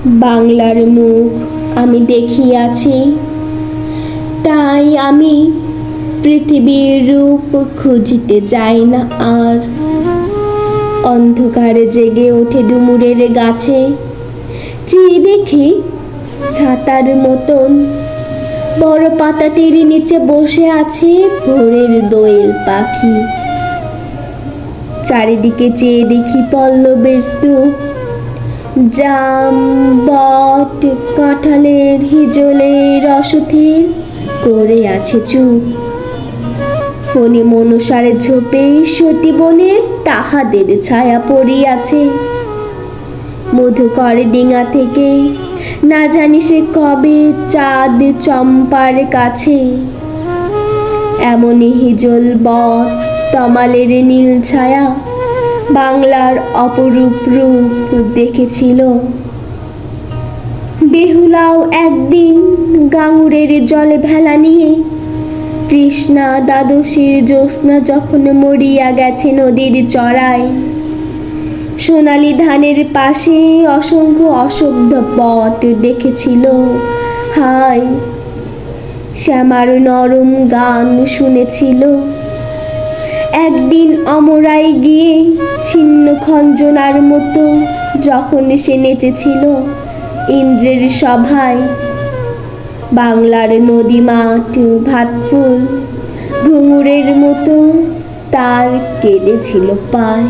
বাংলার মুখ আমি দেখিয়াছি, তাই আমি পৃথিবীর রূপ খুঁজিতে যাই না আর। অন্ধকারে জেগে ওঠে ডুমুরের গাছে, চেয়ে দেখি ছাতার মতন বড় পাতাটির নিচে বসে আছে ভোরের দোয়েল পাখি। চারিদিকে চেয়ে দেখি পল্লবের স্তূপ, জাম, বট, কাঁঠালের, হিজলের, রসথের করে আছে চুপ। ফণি মনসারে ঝোপে সতী বনে তাহাদের ছায়া পড়িয়াছে। মধুকর ডিঙা থেকে না জানি সে কবে চাঁদ চম্পার কাছে। এমনই হিজল, বট, তমালের নীল ছায়া বাংলার অপরূপ রূপ দেখেছিল। বেহুলাও একদিন গাঙুরের জলে ভেলা নিয়ে কৃষ্ণা দ্বাদশীর জ্যোৎস্না যখন মরিয়া গেছে নদীর চড়ায়, সোনালি ধানের পাশে অসংখ্য অশোক বট দেখেছিল। হায়, শ্যামার নরম গান শুনেছিল। একদিন অমরাই গিয়ে ছিন্ন খঞ্জনার মতো যখন সে নেচেছিল ইন্দ্রের সভায়। বাংলার নদী মাঠ ভাতফুল ঘুঙুরের মতো তার কেঁদেছিল পায়।